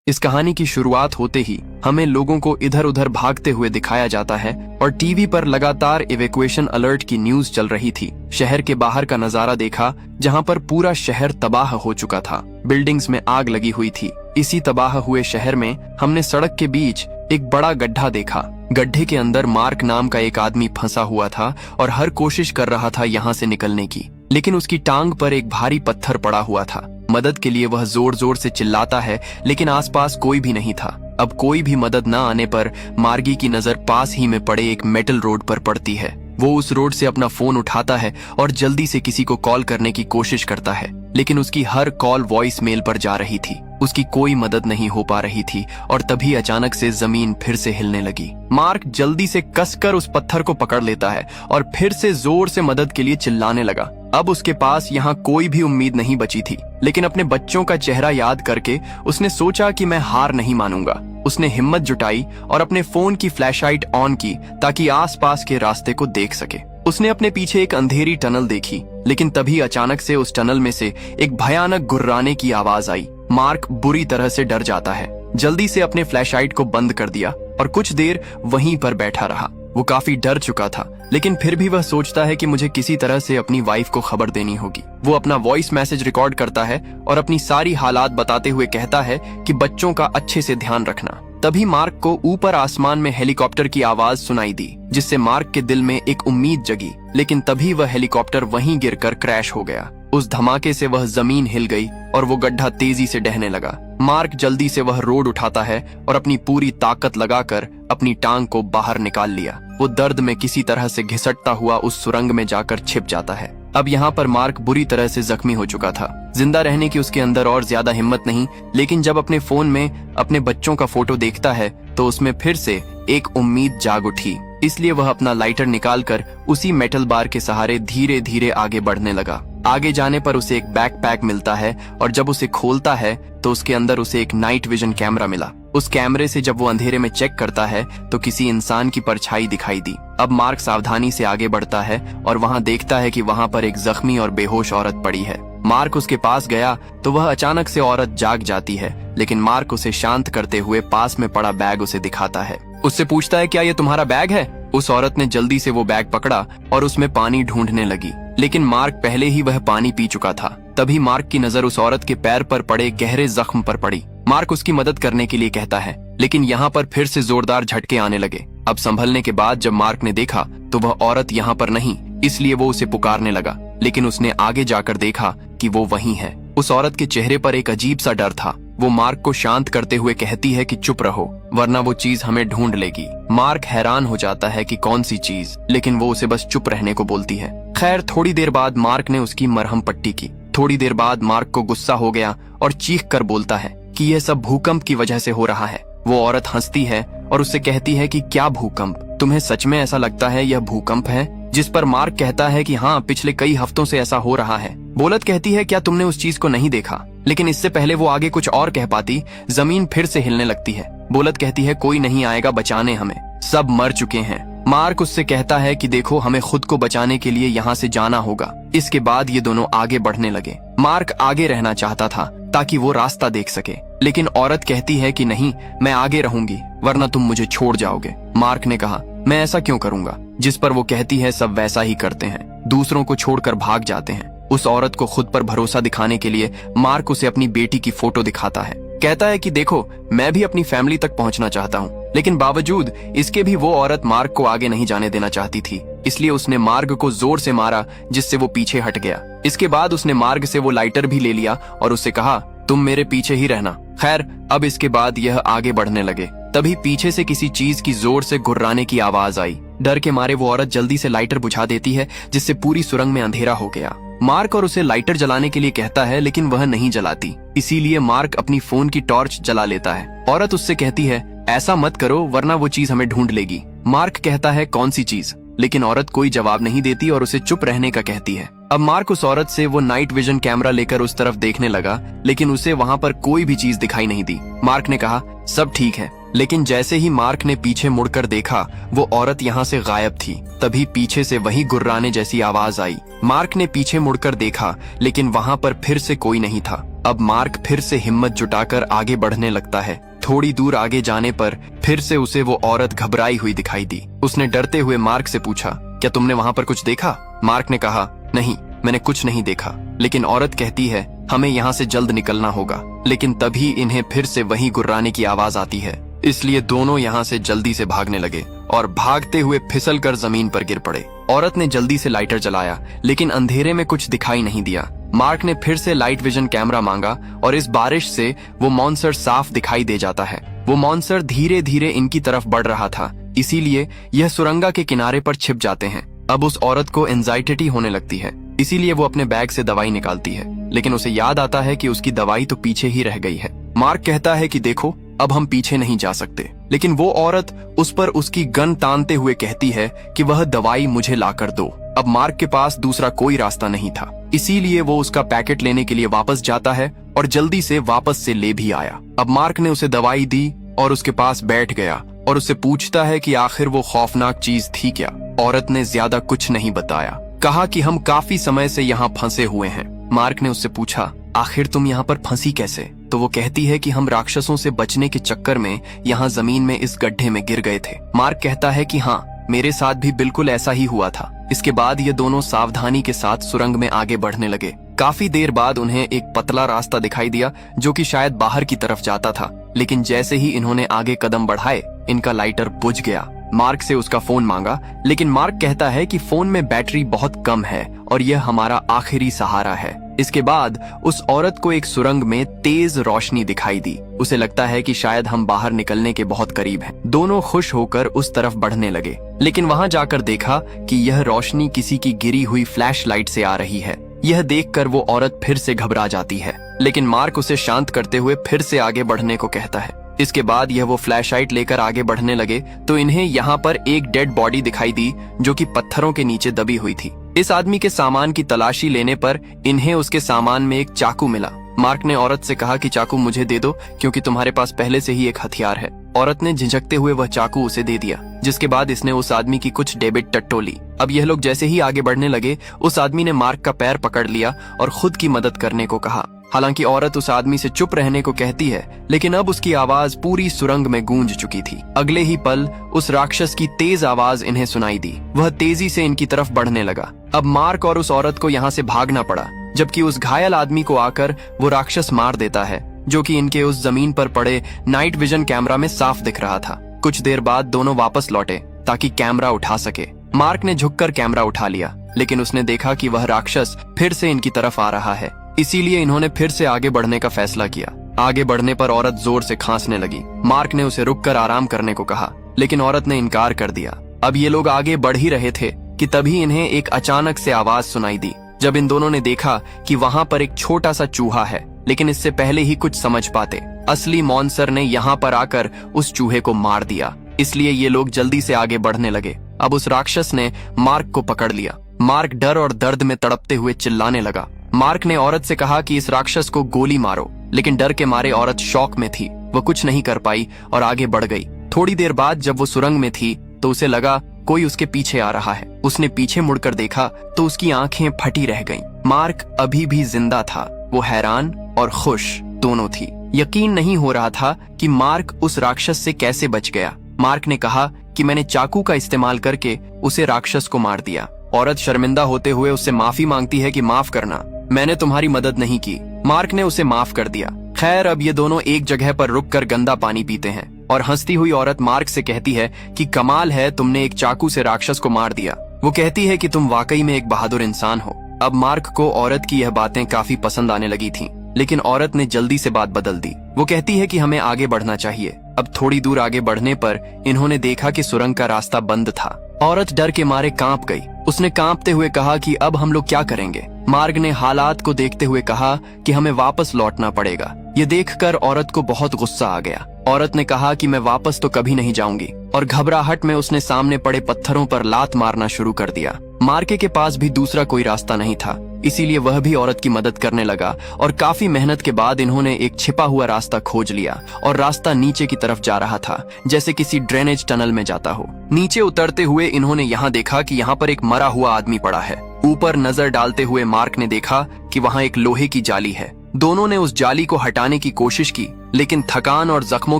इस कहानी की शुरुआत होते ही हमें लोगों को इधर उधर भागते हुए दिखाया जाता है और टीवी पर लगातार इवैक्यूएशन अलर्ट की न्यूज चल रही थी। शहर के बाहर का नजारा देखा जहां पर पूरा शहर तबाह हो चुका था। बिल्डिंग्स में आग लगी हुई थी। इसी तबाह हुए शहर में हमने सड़क के बीच एक बड़ा गड्ढा देखा। गड्ढे के अंदर मार्क नाम का एक आदमी फंसा हुआ था और हर कोशिश कर रहा था यहाँ से निकलने की, लेकिन उसकी टांग पर एक भारी पत्थर पड़ा हुआ था। मदद के लिए वह जोर जोर से चिल्लाता है, लेकिन आसपास कोई भी नहीं था। अब कोई भी मदद न आने पर मार्गी की नजर पास ही में पड़े एक मेटल रोड पर पड़ती है। वो उस रोड से अपना फोन उठाता है और जल्दी से किसी को कॉल करने की कोशिश करता है, लेकिन उसकी हर कॉल वॉइस मेल पर जा रही थी। उसकी कोई मदद नहीं हो पा रही थी और तभी अचानक से जमीन फिर से हिलने लगी। मार्क जल्दी से कसकर उस पत्थर को पकड़ लेता है और फिर से जोर से मदद के लिए चिल्लाने लगा। अब उसके पास यहाँ कोई भी उम्मीद नहीं बची थी, लेकिन अपने बच्चों का चेहरा याद करके उसने सोचा कि मैं हार नहीं मानूंगा। उसने हिम्मत जुटाई और अपने फोन की फ्लैशलाइट ऑन की ताकि आसपास के रास्ते को देख सके। उसने अपने पीछे एक अंधेरी टनल देखी, लेकिन तभी अचानक से उस टनल में से एक भयानक गुर्राने की आवाज आई। मार्क बुरी तरह से डर जाता है। जल्दी से अपने फ्लैशलाइट को बंद कर दिया और कुछ देर वहीं पर बैठा रहा। वो काफी डर चुका था, लेकिन फिर भी वह सोचता है कि मुझे किसी तरह से अपनी वाइफ को खबर देनी होगी। वो अपना वॉइस मैसेज रिकॉर्ड करता है और अपनी सारी हालात बताते हुए कहता है कि बच्चों का अच्छे से ध्यान रखना। तभी मार्क को ऊपर आसमान में हेलीकॉप्टर की आवाज सुनाई दी, जिससे मार्क के दिल में एक उम्मीद जगी। लेकिन तभी वह हेलीकॉप्टर वहीं गिरकर क्रैश हो गया। उस धमाके से वह जमीन हिल गई और वो गड्ढा तेजी से ढहने लगा। मार्क जल्दी से वह रोड उठाता है और अपनी पूरी ताकत लगाकर अपनी टांग को बाहर निकाल लिया। वो दर्द में किसी तरह से घिसटता हुआ उस सुरंग में जाकर छिप जाता है। अब यहाँ पर मार्क बुरी तरह से जख्मी हो चुका था। जिंदा रहने की उसके अंदर और ज्यादा हिम्मत नहीं, लेकिन जब अपने फोन में अपने बच्चों का फोटो देखता है तो उसमें फिर से एक उम्मीद जाग उठी। इसलिए वह अपना लाइटर निकालकर उसी मेटल बार के सहारे धीरे धीरे आगे बढ़ने लगा। आगे जाने पर उसे एक बैकपैक मिलता है और जब उसे खोलता है तो उसके अंदर उसे एक नाइट विजन कैमरा मिला। उस कैमरे से जब वो अंधेरे में चेक करता है तो किसी इंसान की परछाई दिखाई दी। अब मार्क सावधानी से आगे बढ़ता है और वहाँ देखता है कि वहाँ पर एक जख्मी और बेहोश औरत पड़ी है। मार्क उसके पास गया तो वह अचानक से औरत जाग जाती है, लेकिन मार्क उसे शांत करते हुए पास में पड़ा बैग उसे दिखाता है। उससे पूछता है, क्या ये तुम्हारा बैग है? उस औरत ने जल्दी से वो बैग पकड़ा और उसमें पानी ढूंढने लगी, लेकिन मार्क पहले ही वह पानी पी चुका था। तभी मार्क की नजर उस औरत के पैर पर पड़े गहरे जख्म पर पड़ी। मार्क उसकी मदद करने के लिए कहता है, लेकिन यहाँ पर फिर से जोरदार झटके आने लगे। अब संभलने के बाद जब मार्क ने देखा तो वह औरत यहाँ पर नहीं, इसलिए वो उसे पुकारने लगा, लेकिन उसने आगे जाकर देखा कि वो वहीं है। उस औरत के चेहरे पर एक अजीब सा डर था। वो मार्क को शांत करते हुए कहती है कि चुप रहो, वरना वो चीज हमें ढूंढ लेगी। मार्क हैरान हो जाता है कि कौन सी चीज, लेकिन वो उसे बस चुप रहने को बोलती है। खैर, थोड़ी देर बाद मार्क ने उसकी मरहम पट्टी की। थोड़ी देर बाद मार्क को गुस्सा हो गया और चीख कर बोलता है कि यह सब भूकंप की वजह से हो रहा है। वो औरत हंसती है और उससे कहती है कि क्या भूकंप? तुम्हें सच में ऐसा लगता है यह भूकंप है? जिस पर मार्क कहता है कि हाँ, पिछले कई हफ्तों से ऐसा हो रहा है। बोलत कहती है, क्या तुमने उस चीज को नहीं देखा? लेकिन इससे पहले वो आगे कुछ और कह पाती, जमीन फिर से हिलने लगती है। बोलत कहती है, कोई नहीं आएगा बचाने हमें, सब मर चुके हैं। मार्क उससे कहता है कि देखो, हमें खुद को बचाने के लिए यहाँ से जाना होगा। इसके बाद ये दोनों आगे बढ़ने लगे। मार्क आगे रहना चाहता था ताकि वो रास्ता देख सके, लेकिन औरत कहती है कि नहीं, मैं आगे रहूंगी, वरना तुम मुझे छोड़ जाओगे। मार्क ने कहा, मैं ऐसा क्यों करूंगा? जिस पर वो कहती है, सब वैसा ही करते हैं, दूसरों को छोड़कर भाग जाते हैं। उस औरत को खुद पर भरोसा दिखाने के लिए मार्क उसे अपनी बेटी की फोटो दिखाता है। कहता है कि देखो, मैं भी अपनी फैमिली तक पहुंचना चाहता हूँ, लेकिन बावजूद इसके भी वो औरत मार्क को आगे नहीं जाने देना चाहती थी। इसलिए उसने मार्ग को जोर से मारा, जिससे वो पीछे हट गया। इसके बाद उसने मार्ग से वो लाइटर भी ले लिया और उससे कहा, तुम मेरे पीछे ही रहना। खैर, अब इसके बाद यह आगे बढ़ने लगे। तभी पीछे से किसी चीज की जोर से गुर्राने की आवाज आई। डर के मारे वो औरत जल्दी से लाइटर बुझा देती है, जिससे पूरी सुरंग में अंधेरा हो गया। मार्क और उसे लाइटर जलाने के लिए कहता है, लेकिन वह नहीं जलाती। इसीलिए मार्क अपनी फोन की टॉर्च जला लेता है। औरत उससे कहती है, ऐसा मत करो, वरना वो चीज हमें ढूंढ लेगी। मार्क कहता है, कौन सी चीज? लेकिन औरत कोई जवाब नहीं देती और उसे चुप रहने का कहती है। अब मार्क उस औरत से वो नाइट विजन कैमरा लेकर उस तरफ देखने लगा, लेकिन उसे वहाँ पर कोई भी चीज दिखाई नहीं दी। मार्क ने कहा, सब ठीक है, लेकिन जैसे ही मार्क ने पीछे मुड़कर देखा, वो औरत यहाँ से गायब थी। तभी पीछे से वही गुर्राने जैसी आवाज आई। मार्क ने पीछे मुड़कर देखा, लेकिन वहाँ पर फिर से कोई नहीं था। अब मार्क फिर से हिम्मत जुटाकर आगे बढ़ने लगता है। थोड़ी दूर आगे जाने पर फिर से उसे वो औरत घबराई हुई दिखाई दी। उसने डरते हुए मार्क से पूछा, क्या तुमने वहां पर कुछ देखा? मार्क ने कहा, नहीं, मैंने कुछ नहीं देखा। लेकिन औरत कहती है, हमें यहाँ से जल्द निकलना होगा। लेकिन तभी इन्हें फिर से वही गुर्राने की आवाज आती है, इसलिए दोनों यहाँ से जल्दी से भागने लगे और भागते हुए फिसल कर जमीन पर गिर पड़े। औरत ने जल्दी से लाइटर जलाया, लेकिन अंधेरे में कुछ दिखाई नहीं दिया। मार्क ने फिर से लाइट विजन कैमरा मांगा और इस बारिश से वो मॉन्स्टर साफ दिखाई दे जाता है। वो मॉन्स्टर धीरे धीरे इनकी तरफ बढ़ रहा था, इसीलिए यह सुरंगा के किनारे पर छिप जाते हैं। अब उस औरत को एंजाइटी होने लगती है, इसीलिए वो अपने बैग से दवाई निकालती है, लेकिन उसे याद आता है कि उसकी दवाई तो पीछे ही रह गई है। मार्क कहता है कि देखो, अब हम पीछे नहीं जा सकते, लेकिन वो औरत उस पर उसकी गन तानते हुए कहती है कि वह दवाई मुझे लाकर दो। अब मार्क के पास दूसरा कोई रास्ता नहीं था, इसीलिए वो उसका पैकेट लेने के लिए वापस जाता है और जल्दी से वापस से ले भी आया। अब मार्क ने उसे दवाई दी और उसके पास बैठ गया और उससे पूछता है कि आखिर वो खौफनाक चीज थी क्या। औरत ने ज्यादा कुछ नहीं बताया, कहा कि हम काफी समय से यहाँ फंसे हुए हैं। मार्क ने उससे पूछा, आखिर तुम यहाँ पर फंसी कैसे? तो वो कहती है कि हम राक्षसों से बचने के चक्कर में यहाँ जमीन में इस गड्ढे में गिर गए थे। मार्क कहता है कि हाँ, मेरे साथ भी बिल्कुल ऐसा ही हुआ था। इसके बाद ये दोनों सावधानी के साथ सुरंग में आगे बढ़ने लगे। काफी देर बाद उन्हें एक पतला रास्ता दिखाई दिया जो कि शायद बाहर की तरफ जाता था, लेकिन जैसे ही इन्होंने आगे कदम बढ़ाए, इनका लाइटर बुझ गया। मार्क से उसका फोन मांगा, लेकिन मार्क कहता है कि फोन में बैटरी बहुत कम है और यह हमारा आखिरी सहारा है। इसके बाद उस औरत को एक सुरंग में तेज रोशनी दिखाई दी। उसे लगता है कि शायद हम बाहर निकलने के बहुत करीब हैं। दोनों खुश होकर उस तरफ बढ़ने लगे, लेकिन वहां जाकर देखा कि यह रोशनी किसी की गिरी हुई फ्लैश लाइट से आ रही है। यह देखकर वो औरत फिर से घबरा जाती है, लेकिन मार्क उसे शांत करते हुए फिर से आगे बढ़ने को कहता है। इसके बाद यह वो फ्लैशलाइट लेकर आगे बढ़ने लगे तो इन्हें यहाँ पर एक डेड बॉडी दिखाई दी जो कि पत्थरों के नीचे दबी हुई थी। इस आदमी के सामान की तलाशी लेने पर इन्हें उसके सामान में एक चाकू मिला। मार्क ने औरत से कहा कि चाकू मुझे दे दो, क्योंकि तुम्हारे पास पहले से ही एक हथियार है। औरत ने झिझकते हुए वह चाकू उसे दे दिया, जिसके बाद इसने उस आदमी की कुछ डेबिट टट्टो ली। अब यह लोग जैसे ही आगे बढ़ने लगे, उस आदमी ने मार्क का पैर पकड़ लिया और खुद की मदद करने को कहा। हालांकि औरत उस आदमी से चुप रहने को कहती है, लेकिन अब उसकी आवाज पूरी सुरंग में गूंज चुकी थी। अगले ही पल उस राक्षस की तेज आवाज इन्हें सुनाई दी। वह तेजी से इनकी तरफ बढ़ने लगा। अब मार्क और उस औरत को यहाँ से भागना पड़ा, जबकि उस घायल आदमी को आकर वो राक्षस मार देता है, जो कि इनके उस जमीन पर पड़े नाइट विजन कैमरा में साफ दिख रहा था। कुछ देर बाद दोनों वापस लौटे ताकि कैमरा उठा सके। मार्क ने झुककर कैमरा उठा लिया, लेकिन उसने देखा कि वह राक्षस फिर से इनकी तरफ आ रहा है, इसीलिए इन्होंने फिर से आगे बढ़ने का फैसला किया। आगे बढ़ने पर औरत जोर से खांसने लगी। मार्क ने उसे रुककर आराम करने को कहा, लेकिन औरत ने इनकार कर दिया। अब ये लोग आगे बढ़ ही रहे थे कि तभी इन्हें एक अचानक से आवाज सुनाई दी। जब इन दोनों ने देखा कि वहां पर एक छोटा सा चूहा है, लेकिन इससे पहले ही कुछ समझ पाते, असली मॉन्स्टर ने यहाँ पर आकर उस चूहे को मार दिया। इसलिए ये लोग जल्दी से आगे बढ़ने लगे। अब उस राक्षस ने मार्क को पकड़ लिया। मार्क डर और दर्द में तड़पते हुए चिल्लाने लगा। मार्क ने औरत से कहा कि इस राक्षस को गोली मारो, लेकिन डर के मारे औरत शॉक में थी। वो कुछ नहीं कर पाई और आगे बढ़ गई। थोड़ी देर बाद जब वो सुरंग में थी तो उसे लगा कोई उसके पीछे आ रहा है। उसने पीछे मुड़कर देखा तो उसकी आंखें फटी रह गईं। मार्क अभी भी जिंदा था। वो हैरान और खुश दोनों थी। यकीन नहीं हो रहा था कि मार्क उस राक्षस से कैसे बच गया। मार्क ने कहा कि मैंने चाकू का इस्तेमाल करके उसे राक्षस को मार दिया। औरत शर्मिंदा होते हुए उससे माफी मांगती है कि माफ करना, मैंने तुम्हारी मदद नहीं की। मार्क ने उसे माफ कर दिया। खैर, अब ये दोनों एक जगह पर रुककर गंदा पानी पीते हैं और हंसती हुई औरत मार्क से कहती है कि कमाल है, तुमने एक चाकू से राक्षस को मार दिया। वो कहती है कि तुम वाकई में एक बहादुर इंसान हो। अब मार्क को औरत की यह बातें काफी पसंद आने लगी थीं, लेकिन औरत ने जल्दी से बात बदल दी। वो कहती है कि हमें आगे बढ़ना चाहिए। अब थोड़ी दूर आगे बढ़ने पर इन्होंने देखा कि सुरंग का रास्ता बंद था। औरत डर के मारे कांप गई। उसने कांपते हुए कहा कि अब हम लोग क्या करेंगे। मार्ग ने हालात को देखते हुए कहा कि हमें वापस लौटना पड़ेगा। ये देखकर औरत को बहुत गुस्सा आ गया। औरत ने कहा कि मैं वापस तो कभी नहीं जाऊंगी, और घबराहट में उसने सामने पड़े पत्थरों पर लात मारना शुरू कर दिया। मार्के के पास भी दूसरा कोई रास्ता नहीं था, इसीलिए वह भी औरत की मदद करने लगा और काफी मेहनत के बाद इन्होंने एक छिपा हुआ रास्ता खोज लिया और रास्ता नीचे की तरफ जा रहा था, जैसे किसी ड्रेनेज टनल में जाता हो। नीचे उतरते हुए इन्होंने यहाँ देखा कि यहाँ पर एक मरा हुआ आदमी पड़ा है। ऊपर नजर डालते हुए मार्क ने देखा कि वहाँ एक लोहे की जाली है दोनों ने उस जाली को हटाने की कोशिश की, लेकिन थकान और जख्मों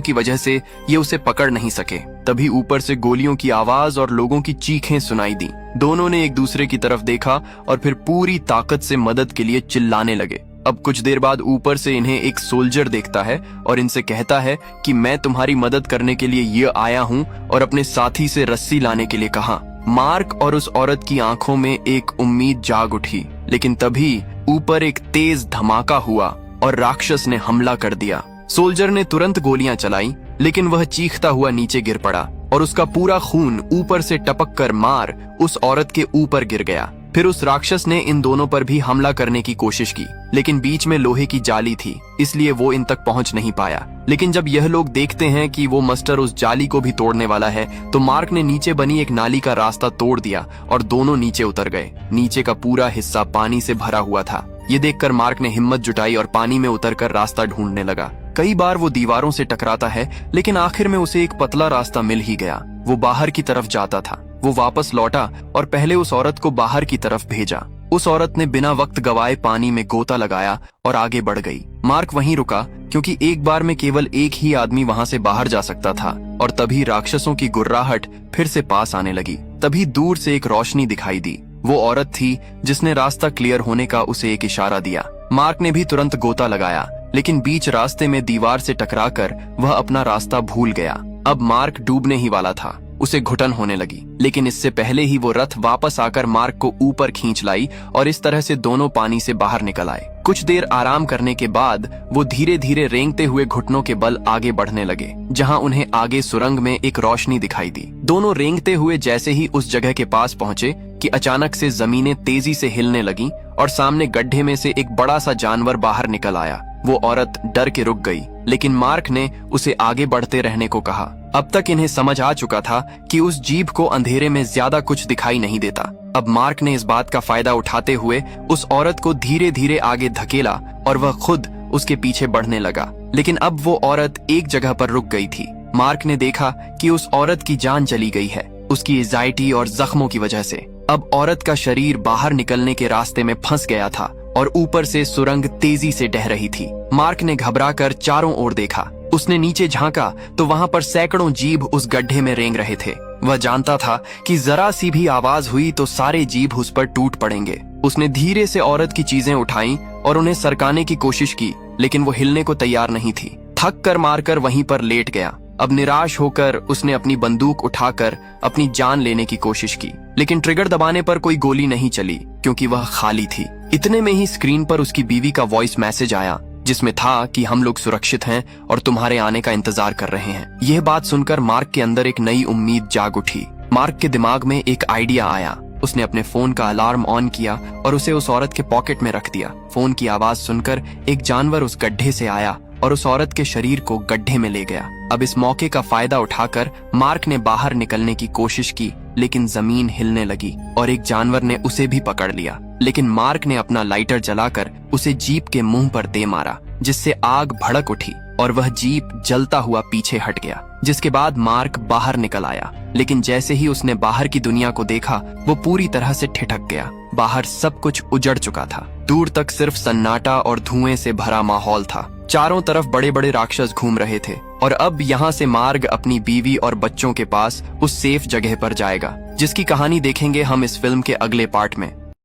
की वजह से ये उसे पकड़ नहीं सके। तभी ऊपर से गोलियों की आवाज और लोगों की चीखें सुनाई दी। दोनों ने एक दूसरे की तरफ देखा और फिर पूरी ताकत से मदद के लिए चिल्लाने लगे। अब कुछ देर बाद ऊपर से इन्हें एक सोल्जर देखता है और इनसे कहता है कि मैं तुम्हारी मदद करने के लिए ये आया हूँ, और अपने साथी से रस्सी लाने के लिए कहा। मार्क और उस औरत की आंखों में एक उम्मीद जाग उठी, लेकिन तभी ऊपर एक तेज धमाका हुआ और राक्षस ने हमला कर दिया। सोल्जर ने तुरंत गोलियां चलाई, लेकिन वह चीखता हुआ नीचे गिर पड़ा और उसका पूरा खून ऊपर से टपक कर मार उस औरत के ऊपर गिर गया। फिर उस राक्षस ने इन दोनों पर भी हमला करने की कोशिश की, लेकिन बीच में लोहे की जाली थी, इसलिए वो इन तक पहुंच नहीं पाया। लेकिन जब यह लोग देखते हैं कि वो मस्टर उस जाली को भी तोड़ने वाला है, तो मार्क ने नीचे बनी एक नाली का रास्ता तोड़ दिया और दोनों नीचे उतर गए। नीचे का पूरा हिस्सा पानी से भरा हुआ था। ये देखकर मार्क ने हिम्मत जुटाई और पानी में उतरकर रास्ता ढूंढने लगा। कई बार वो दीवारों से टकराता है, लेकिन आखिर में उसे एक पतला रास्ता मिल ही गया। वो बाहर की तरफ जाता था। वो वापस लौटा और पहले उस औरत को बाहर की तरफ भेजा। उस औरत ने बिना वक्त गवाए पानी में गोता लगाया और आगे बढ़ गई। मार्क वहीं रुका, क्योंकि एक बार में केवल एक ही आदमी वहां से बाहर जा सकता था। और तभी राक्षसों की गुर्राहट फिर से पास आने लगी। तभी दूर से एक रोशनी दिखाई दी। वो औरत थी जिसने रास्ता क्लियर होने का उसे एक इशारा दिया। मार्क ने भी तुरंत गोता लगाया, लेकिन बीच रास्ते में दीवार से टकराकर वह अपना रास्ता भूल गया। अब मार्क डूबने ही वाला था। उसे घुटन होने लगी, लेकिन इससे पहले ही वो रथ वापस आकर मार्क को ऊपर खींच लाई और इस तरह से दोनों पानी से बाहर निकल आए। कुछ देर आराम करने के बाद वो धीरे धीरे रेंगते हुए घुटनों के बल आगे बढ़ने लगे, जहां उन्हें आगे सुरंग में एक रोशनी दिखाई दी। दोनों रेंगते हुए जैसे ही उस जगह के पास पहुंचे कि अचानक से जमीनें तेजी से हिलने लगी और सामने गड्ढे में से एक बड़ा सा जानवर बाहर निकल आया। वो औरत डर के रुक गई, लेकिन मार्क ने उसे आगे बढ़ते रहने को कहा। अब तक इन्हें समझ आ चुका था कि उस जीभ को अंधेरे में ज्यादा कुछ दिखाई नहीं देता। अब मार्क ने इस बात का फायदा उठाते हुए उस औरत को धीरे धीरे आगे धकेला और वह खुद उसके पीछे बढ़ने लगा। लेकिन अब वो औरत एक जगह पर रुक गई थी। मार्क ने देखा कि उस औरत की जान चली गई है, उसकी एंजाइटी और जख्मों की वजह से। अब औरत का शरीर बाहर निकलने के रास्ते में फंस गया था और ऊपर से सुरंग तेजी से ढह रही थी। मार्क ने घबराकर चारों ओर देखा। उसने नीचे झांका तो वहां पर सैकड़ों जीभ उस गड्ढे में रेंग रहे थे। वह जानता था कि जरा सी भी आवाज हुई तो सारे जीभ उस पर टूट पड़ेंगे। उसने धीरे से औरत की चीजें उठाई और उन्हें सरकाने की कोशिश की, लेकिन वो हिलने को तैयार नहीं थी। थक कर मारकर वहीं पर लेट गया। अब निराश होकर उसने अपनी बंदूक उठाकर अपनी जान लेने की कोशिश की, लेकिन ट्रिगर दबाने पर कोई गोली नहीं चली, क्योंकि वह खाली थी। इतने में ही स्क्रीन पर उसकी बीवी का वॉइस मैसेज आया, जिसमें था कि हम लोग सुरक्षित हैं और तुम्हारे आने का इंतजार कर रहे हैं। यह बात सुनकर मार्क के अंदर एक नई उम्मीद जाग उठी। मार्क के दिमाग में एक आइडिया आया। उसने अपने फोन का अलार्म ऑन किया और उसे उस औरत के पॉकेट में रख दिया। फोन की आवाज सुनकर एक जानवर उस गड्ढे से आया और उस औरत के शरीर को गड्ढे में ले गया। अब इस मौके का फायदा उठाकर मार्क ने बाहर निकलने की कोशिश की, लेकिन जमीन हिलने लगी और एक जानवर ने उसे भी पकड़ लिया। लेकिन मार्क ने अपना लाइटर जलाकर उसे जीप के मुंह पर दे मारा, जिससे आग भड़क उठी और वह जीप जलता हुआ पीछे हट गया। जिसके बाद मार्क बाहर निकल आया, लेकिन जैसे ही उसने बाहर की दुनिया को देखा, वो पूरी तरह से ठिठक गया। बाहर सब कुछ उजड़ चुका था। दूर तक सिर्फ सन्नाटा और धुएं से भरा माहौल था। चारों तरफ बड़े बड़े राक्षस घूम रहे थे और अब यहाँ से मार्ग अपनी बीवी और बच्चों के पास उस सेफ जगह पर जाएगा, जिसकी कहानी देखेंगे हम इस फिल्म के अगले पार्ट में।